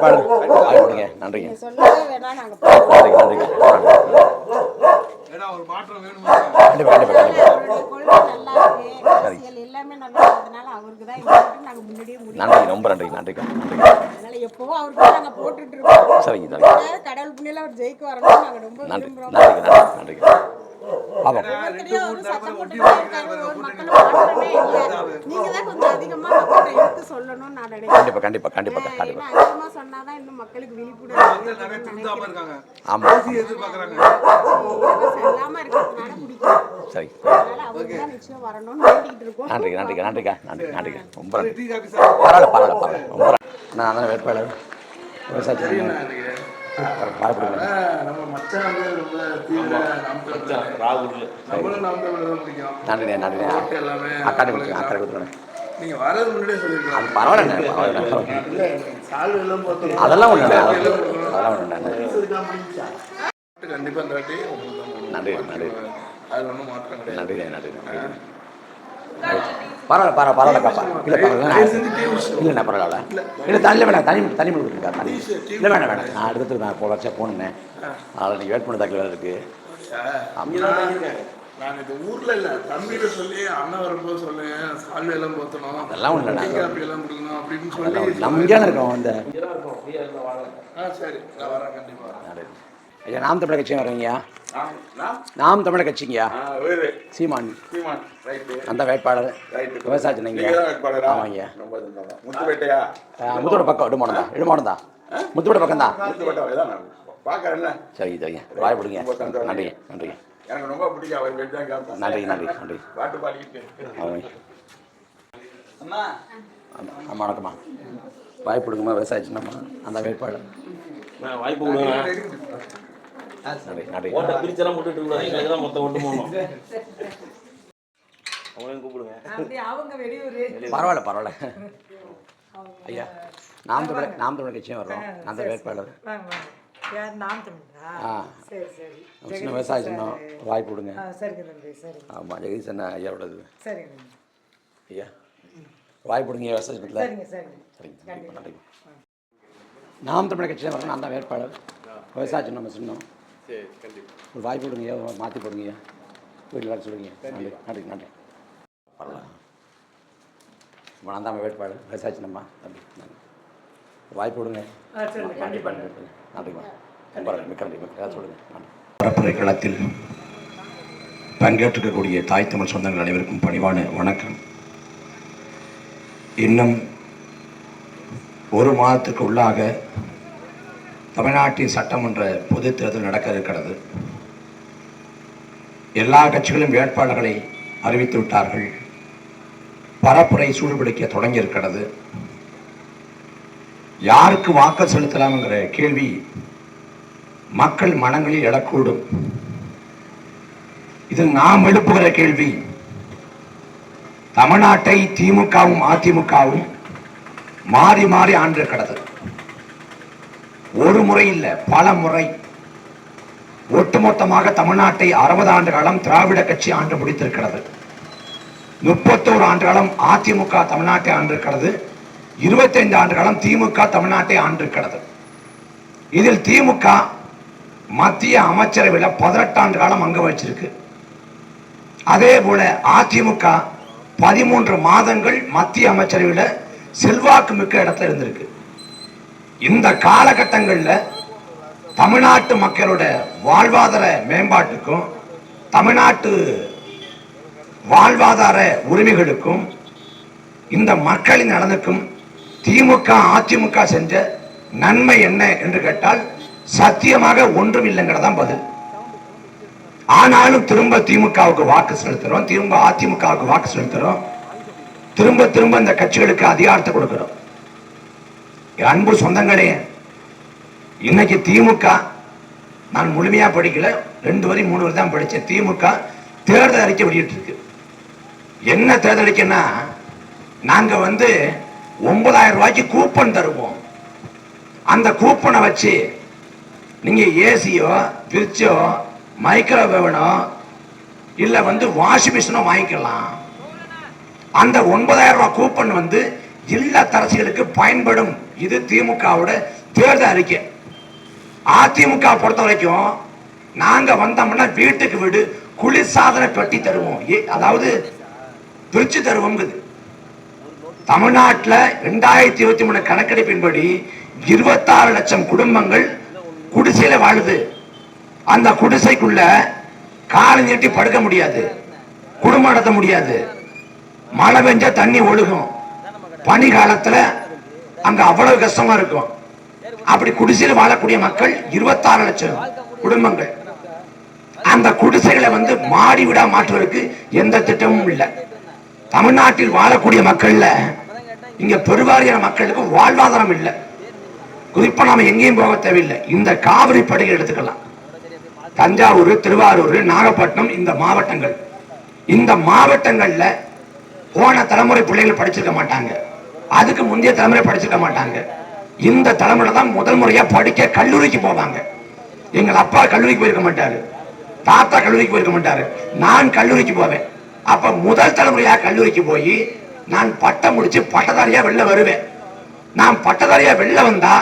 வேட்பாளர் நன்றிங்க. நன்றி, ரொம்ப நன்றி, நன்றிக்கா. எப்பவும் அவருக்கு நாங்க போட்டுட்டு இருக்கோம். சரிங்க, சரிங்க. கடவுள் புண்ணியல அவர் ஜெயிக்க வரணும் நாங்க ரொம்ப விரும்புறோம். நன்றி, நன்றி, நன்றிக்கா. பாப்பா. நீங்க தான் கொஞ்சம் அதிகமா மக்கள்கிட்ட எடுத்து சொல்லணும்னு நான் நினைக்கிறேன். கண்டிப்பா, கண்டிப்பா, கண்டிப்பா, கண்டிப்பா. அதிகமா சொன்னாதான் இன்னும் மக்களுக்கு விழிப்புணர்வு இருக்காங்க. ஆமா, எதிர்பார்க்கறாங்க. இல்லாம இருக்கிறதுனால பிடிக்கும். சரி. அதனால அவங்க தான் நிச்சயம் வரணும்னு வேண்டிட்டு இருக்கோம். நன்றி, நன்றிக்கா, நன்றிக்கா, நன்றி, நன்றிக்கா. ரொம்ப நன்றி. பரவாயில்ல, பரவாயில்ல, பரவாயில்ல. ரொம்ப நான் அதான் வேட்பாளர் விவசாயி. நம்ம மச்சான் ரொம்ப தீவிர ராகுல் நம்மளும் நாம் பிடிக்கும். நன்றி, நன்றி. எல்லாமே அக்கா கொடுத்துருவேன். நீங்க வரது முன்னாடியே சொல்லிருக்கீங்க. அது பரவாயில்ல, பரவாயில்ல. சால்வை எல்லாம் போட்டு அதெல்லாம் ஒண்ணு இல்லை, அதெல்லாம் ஒண்ணு இல்லை. கண்டிப்பா இந்த வாட்டி நன்றி, நன்றி. அது ஒன்றும் மாற்றம் கிடையாது. நன்றி, நன்றி. பரவாயில்ல, பரவாயில்லக்கா. இல்லை, பரவாயில்ல. இல்லைண்ணா, பரவாயில்ல. இல்லை, தண்ணி வேணாம், தனி கொடுத்துருக்கா. தனி இல்லை, வேணாம், வேணாம். நான் அடுத்து நான் வச்சா போனேன். அதில் நீங்கள் வேட்பு தாக்கல் வேறு இருக்குது. நான் இது ஊர்ல இல்ல தம்பிகிட்ட சொல்லி அண்ணன் வரும்போது சொல்லுங்க சால்வை எல்லாம் போத்தணும் அதெல்லாம் ஒண்ணு இல்லை, காப்பி எல்லாம் கொடுக்கணும் அப்படின்னு சொல்லி நம்ம இங்கே இருக்கோம். இந்த சரி நான் வரேன் கண்டிப்பா. ஐயா, நாம் தமிழர் கட்சியும் வரீங்க. நாம் தமிழர் கட்சிங்கயா. சீமான் அந்த வேட்பாளர் விவசாய சொன்னீங்க. ஆமாங்க. முத்தோட பக்கம் இடுமானம் தான். முத்தோட பக்கம் தான். சரி, சரிங்க. வாய் பிடிங்க. நன்றிங்க, நன்றிங்க. எனக்கு ரொம்ப பிடிக்கும் அவர் கேட்க. நன்றி, நன்றி, நன்றி. பாட்டு பாடிக்கிட்டு. ஆமாம், வணக்கம்மா. வாய் பிடுங்கம்மா, விவசாய சின்னம்மா அந்த வேட்பாளர். வாய்ப்பு கொடுங்க. நன்றி, நன்றி. ஓட்ட பிரிச்செல்லாம் போட்டுட்டு இருக்காங்க. எங்களுக்கு தான் மொத்தம் ஓட்டு போகணும். அவங்களையும் கூப்பிடுங்க. பரவாயில்ல, பரவாயில்ல. ஐயா, நாம் தமிழர் கட்சியும் வர்றோம். அந்த வேட்பாளர் சின்ன விவசாய சின்னம் வாய்ப்பு கொடுங்க. ஆமாம், ஜெகதீஷ் அண்ணா ஐயாவோடது. ஐயா, வாய்ப்பு கொடுங்க விவசாய சின்னத்தில். சரிங்க, நன்றி. நாம் தமிழர் கட்சியும் வரணும். நான் தான் வேட்பாளர் விவசாய சின்னம் சின்னம். ஒரு வாய்ப்பு கொடுங்க, மாற்றி போடுங்க. வீட்டில் வர சொல்லுங்க. நன்றி, நன்றி, நன்றி. பரவாயில்ல. நான் தான் வேட்பாளர் விவசாய சின்னம்மா. நன்றி, நன்றி. வாய்ப்பு கொடுங்க. கண்டிப்பாக நன்றிம்மா. மிக்க நன்றி. மிக்க சொல்லுங்கள். பரப்புரை களத்தில் பங்கேற்றிருக்கக்கூடிய தாய் தமிழ் சொந்தங்கள் அனைவருக்கும் பணிவான வணக்கம். இன்னும் ஒரு மாதத்துக்கு உள்ளாக தமிழ்நாட்டின் சட்டமன்ற பொதுத் தேர்தல் நடக்க இருக்கிறது. எல்லா கட்சிகளும் வேட்பாளர்களை அறிவித்து விட்டார்கள். பரப்புரை சூடுபிடிக்க தொடங்கி இருக்கிறது. யாருக்கு வாக்கு செலுத்தலாம் என்கிற கேள்வி மக்கள் மனங்களில் எழக்கூடும். இது நாம் எழுப்புகிற கேள்வி. தமிழ்நாட்டை திமுகவும் அதிமுகவும் மாறி மாறி ஆண்டிருக்கிறது. ஒரு முறை இல்லை, பல முறை. ஒட்டுமொத்தமாக தமிழ்நாட்டை 60 ஆண்டு காலம் திராவிட கட்சி ஆண்டு முடித்திருக்கிறது. 31 ஆண்டு காலம் அதிமுக தமிழ்நாட்டை ஆண்டிருக்கிறது. 25 ஆண்டு காலம் திமுக தமிழ்நாட்டை ஆண்டிருக்கிறது. இதில் திமுக மத்திய அமைச்சரவையில் 18 ஆண்டு காலம் அங்க வச்சிருக்கு. அதே போல அதிமுக 13 மாதங்கள் மத்திய அமைச்சரவையில் செல்வாக்கு மிக்க இடத்துல இருந்திருக்கு. இந்த காலகட்டங்களில் தமிழ்நாட்டு மக்களோட வாழ்வாதார மேம்பாட்டுக்கும் தமிழ்நாட்டு வாழ்வாதார உரிமைகளுக்கும் இந்த மக்களின் நலனுக்கும் திமுக அதிமுக செஞ்ச நன்மை என்ன என்று கேட்டால் சத்தியமாக ஒன்றும் இல்லைங்கிறதான் பதில். ஆனாலும் திரும்ப திமுகவுக்கு வாக்கு செலுத்துறோம், திரும்ப அதிமுகவுக்கு வாக்கு செலுத்துறோம், திரும்ப திரும்ப இந்த கட்சிகளுக்கு அதிகாரத்தை கொடுக்கிறோம். அன்பு சொந்தங்களே, இன்னைக்கு திமுக நான் முழுமையா படிக்கல, 2 வரி 3 வரி தான் படிச்சேன். திமுக தேர்தல் அறிக்கை வெளியிட்டு இருக்கு. என்ன தேர்தல் அறிக்கைன்னா, நாங்க 9,000 ரூபாய்க்கு கூப்பன் தருவோம். அந்த கூப்பனை வச்சு நீங்க ஏசியோ ஃப்ரிட்ஜோ மைக்ரோவேவனோ இல்ல வாஷிங் மிஷினோ வாங்கிக்கலாம். அந்த 9,000 ரூபாய் கூப்பன் இல்லத்தரசிகளுக்கு பயன்படும். இது திமுகவோட தேர்தல் அறிக்கை. அதிமுக பொறுத்த வரைக்கும் நாங்க வந்தோம்னா வீட்டுக்கு வீடு குளிர்சாதன பெட்டி தருவோம், அதாவது பிரிச்சு தருவோம். தமிழ்நாட்டில் 2023 கணக்கெடுப்பின்படி 26 லட்சம் குடும்பங்கள் குடிசையில வாழுது. அந்த குடிசைக்குள்ள காலை நீட்டி படுக்க முடியாது, குடும்பம் நடத்த முடியாது. மழை பெஞ்சா தண்ணி ஒழுகும், பனி காலத்துல அங்க அவ்வளவு கஷ்டமா இருக்கும். அப்படி குடிசையில் வாழக்கூடிய மக்கள் 26 லட்சம் குடும்பங்கள். அந்த குடிசைகளை மாடி விடா மாற்றுவதற்கு எந்த திட்டமும் இல்லை. தமிழ்நாட்டில் வாழக்கூடிய மக்கள்ல இங்க பெருவாரியான மக்களுக்கு வாழ்வாதாரம் இல்லை. குறிப்பா நாம எங்கேயும் போக தேவையில்லை. இந்த காவிரி படுகை எடுத்துக்கலாம். தஞ்சாவூர், திருவாரூர், நாகப்பட்டினம், இந்த மாவட்டங்கள்ல போன தலைமுறை பிள்ளைகள் படிச்சிருக்க மாட்டாங்க, அதுக்கு முந்தைய தலைமுறை படிச்சிருக்க மாட்டாங்க. இந்த தலைமுறை தான் முதல் முறையா படிக்க கல்லூரிக்கு போவாங்க. எங்கள் அப்பா கல்லூரிக்கு போயிருக்க மாட்டாரு, தாத்தா கல்லூரிக்கு போயிருக்க மாட்டாரு, நான் கல்லூரிக்கு போவேன். அப்ப முதல் தலைமுறையா கல்லூரிக்கு போய் நான் பட்டம் முடிச்சு பட்டதாரியா வெளில வருவேன். நான் பட்டதாரியா வெளில வந்தா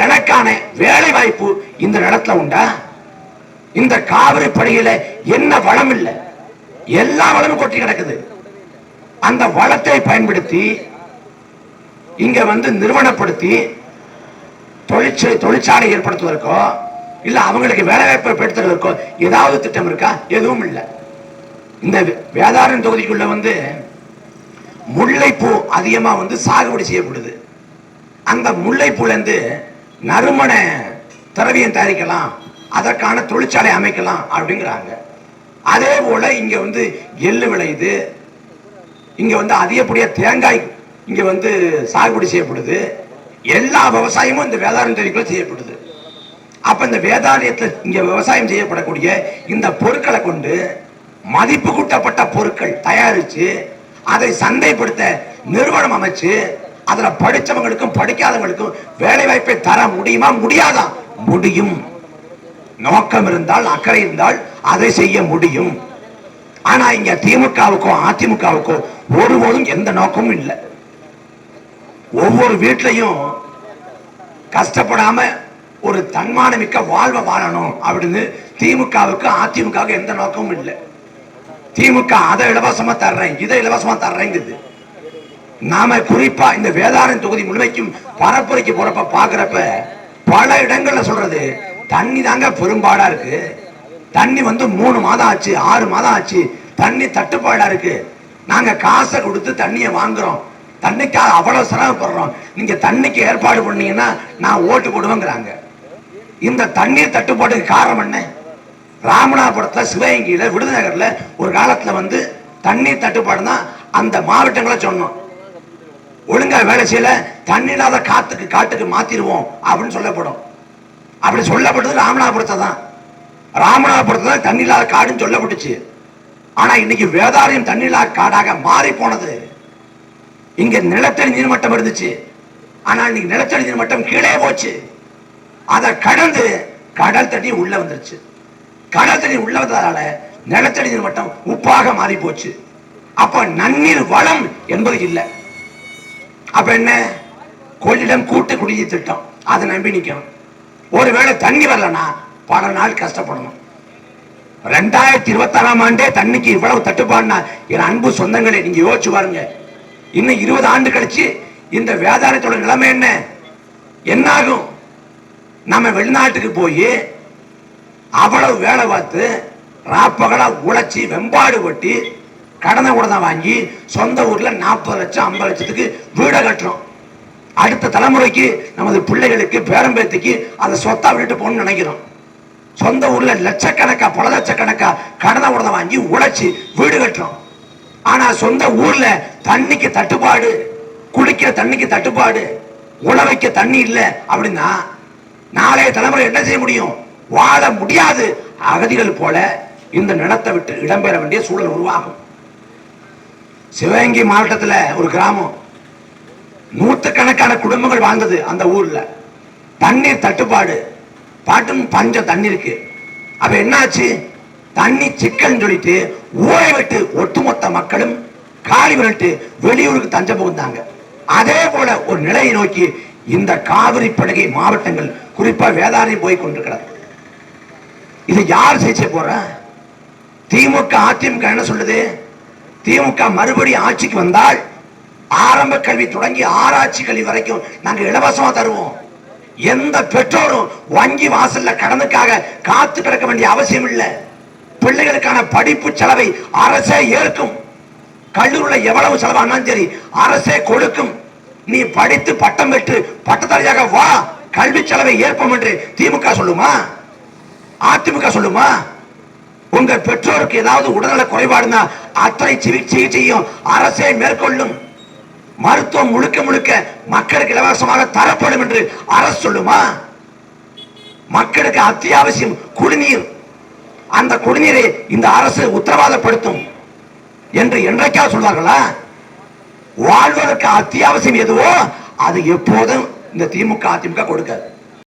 எனக்கான வேலை வாய்ப்பு இந்த இடத்துல உண்டா? இந்த காவிரி படுகையில என்ன வளம் இல்லை? எல்லா வளமும் கொட்டி கிடக்குது. அந்த வளத்தை பயன்படுத்தி இங்க நிறுவனப்படுத்தி தொழிற்சாலை ஏற்படுத்துவதற்கோ இல்ல அவங்களுக்கு வேலை வாய்ப்பை பெற்றுவதற்கோ ஏதாவது திட்டம் இருக்கா? எதுவும் இல்லை. இந்த வேதாரண்யம் தொகுதிக்குள்ள முல்லைப்பூ அதிகமா சாகுபடி செய்யப்படுது. அந்த முல்லைப்பூல இருந்து நறுமண திரவியம் தயாரிக்கலாம், அதற்கான தொழிற்சாலை அமைக்கலாம் அப்படிங்கிறாங்க. அதே போல இங்க எள்ளு விளையுது, இங்க அதிகப்படியா தேங்காய் இங்க சாகுபடி செய்யப்படுது. எல்லா விவசாயமும் இந்த வேதாரண்யம் தொகுதிக்குள்ள செய்யப்படுது. அப்ப இந்த வேதாரண்யத்தில் இங்க விவசாயம் செய்யப்படக்கூடிய இந்த பொருட்களை கொண்டு மதிப்பு கூட்டப்பட்ட பொருட்கள் தயாரிச்சு அதை சந்தைப்படுத்த நிறுவனம் அமைச்சு அதுல படிச்சவங்களுக்கும் படிக்காதவங்களுக்கும் வேலை வாய்ப்பை தர முடியுமா? முடியாதா? முடியும். நோக்கம் இருந்தால், அக்கறை இருந்தால் அதை செய்ய முடியும். ஆனா இங்க திமுகவுக்கோ அதிமுகவுக்கோ ஒருபோதும் எந்த நோக்கமும் இல்லை. ஒவ்வொரு வீட்லையும் கஷ்டப்படாம ஒரு தன்மானமிக்க வாழ்வை வாழணும் அப்படின்னு திமுகவுக்கு அதிமுகவுக்கு எந்த நோக்கமும் இல்லை. திமுக அதை இலவசமா தர்றேன், இதை இலவசமா தர்றேங்குது. நாம குறிப்பா இந்த வேதாரண்யம் தொகுதி முழுமைக்கும் பரப்புரைக்கு போறப்ப பாக்குறப்ப பல இடங்கள்ல சொல்றது தண்ணி தாங்க பெரும்பாடா இருக்கு. தண்ணி 3 மாதம் ஆச்சு, 6 மாதம் ஆச்சு, தண்ணி தட்டுப்பாடா இருக்கு. நாங்க காசை கொடுத்து தண்ணியை வாங்குறோம், தண்ணிக்காக அவ்வளவு சிரமப்படுறோம், நீங்க தண்ணிக்கு ஏற்பாடு பண்ணீங்கன்னா நான் ஓட்டு போடுவேங்கிறாங்க. இந்த தண்ணீர் தட்டுப்பாட்டுக்கு காரணம் என்ன? ராமநாதபுரத்துல, சிவகங்கையில, விருதுநகர்ல ஒரு காலத்துல தண்ணீர் தட்டுப்பாடு தான் அந்த மாவட்டங்களை சொன்னோம். ஒழுங்கா வேலை செய்யல, தண்ணி இல்லாத காட்டுக்கு மாத்திருவோம் அப்படின்னு சொல்லப்படும். அப்படி சொல்லப்பட்டது ராமநாதபுரத்தை தான். ராமநாதபுரத்துல தண்ணி இல்லாத காடுன்னு சொல்லப்பட்டுச்சு. ஆனா இன்னைக்கு வேதாரண்யம் தண்ணி இல்லாத காடாக மாறி போனது. இங்க நிலத்தடி நீர்மட்டம் இருந்துச்சு, ஆனா இன்னைக்கு நிலத்தடி நீர்மட்டம் கீழே போச்சு. அதை கடந்து கடல் தண்ணி உள்ள வந்துருச்சு. கடல் தண்ணி உள்ள வந்ததால நிலத்தடி நீர் மட்டம் உப்பாக மாறி போச்சு. அப்ப நன்னீர் வளம் என்பது இல்லை. அப்ப என்ன? கொள்ளிடம் கூட்டு குடிநீர் திட்டம், அதை நம்பி நிக்கணும். ஒருவேளை தண்ணி வரலன்னா பல நாள் கஷ்டப்படணும். 2026ஆம் ஆண்டே தண்ணிக்கு இவ்வளவு தட்டுப்பாடுனா என் அன்பு சொந்தங்களை நீங்க யோசிச்சு பாருங்க. இன்னும் 20 ஆண்டு கழிச்சு இந்த வேதாரத்தோட நிலைமை என்ன ஆகும்? நம்ம வெளிநாட்டுக்கு போய் அவ்வளவு வேலை பார்த்து ராப்பகலா உழைச்சி வெம்பாடு பட்டி கடனை உடனே வாங்கி சொந்த ஊர்ல 40 லட்சம் 50 லட்சத்துக்கு வீடை கட்டுறோம். அடுத்த தலைமுறைக்கு நமது பிள்ளைகளுக்கு பேரம்பேத்திக்கு அதை சொத்தா விட்டு போகணும்னு நினைக்கிறோம். சொந்த ஊர்ல லட்சக்கணக்கா பல லட்சக்கணக்கா கடனை உடனே வாங்கி உழைச்சி வீடு கட்டுறோம். ஆனா சொந்த ஊர்ல தண்ணிக்கு தட்டுப்பாடு, குடிக்கிற தண்ணிக்கு தட்டுப்பாடு, உழவைக்க தண்ணி இல்லை அப்படின்னா நாளைய தலைமுறை என்ன செய்ய முடியும்? வாழ முடியாது. அகதிகள் போல இந்த நிலத்தை விட்டு இடம்பெற வேண்டிய சூழல் உருவாகும். சிவகங்கை மாவட்டத்தில் ஒரு கிராமம், 100கணக்கான குடும்பங்கள் வாழ்ந்தது. அந்த ஊர்ல தண்ணீர் தட்டுப்பாடு, பாட்டும் பஞ்ச தண்ணீருக்கு. அப்ப என்னாச்சு? தண்ணி சிக்கல் சொல்லிட்டு ஊரை விட்டு ஒட்டுமொத்த மக்களும் காலி விரட்டு வெளியூருக்கு தஞ்சம் புகுந்தாங்க. அதே போல ஒரு நிலையை நோக்கி இந்த காவிரி படுகை மாவட்டங்கள் குறிப்பா வேதாரண்யம் போய் கொண்டிருக்கிறார். இது யார் செய்ய போற? திமுக அதிமுக என்ன சொல்லுது? திமுக மறுபடியும் ஆட்சிக்கு வந்தால் ஆரம்ப கல்வி தொடங்கி ஆராய்ச்சி கல்வி வரைக்கும் நாங்க இலவசமா தருவோம். எந்த பெற்றோரும் வங்கி வாசல்ல கடனுக்காக காத்து கிடக்க வேண்டிய அவசியம் இல்லை. பிள்ளைகளுக்கான படிப்பு செலவை அரசே ஏற்கும். கல்லூரியில் எவ்வளவு செலவானாலும் சரி அரசே கொடுக்கும். நீ படித்து பட்டம் பெற்று பட்டதாரியாக வா, கல்வி செலவை ஏற்போம் என்று திமுக சொல்லுமா? அதிமுக சொல்லுமா? உங்க பெற்றோருக்கு ஏதாவது உடல்நல குறைபாடுனா அத்தனை சிகிச்சையும் அரசே மேற்கொள்ளும். மருத்துவம் முழுக்க முழுக்க மக்களுக்கு இலவசமாக தரப்படும் என்று அரசு சொல்லுமா? மக்களுக்கு அத்தியாவசியம் குடிநீர், அந்த குடிநீரை இந்த அரசு உத்தரவாதப்படுத்தும் என்று என்றைக்கா சொல்வார்களா? வாழ்வதற்கு அத்தியாவசியம் எதுவோ அது எப்போதும் இந்த திமுக அதிமுக கொடுக்காது.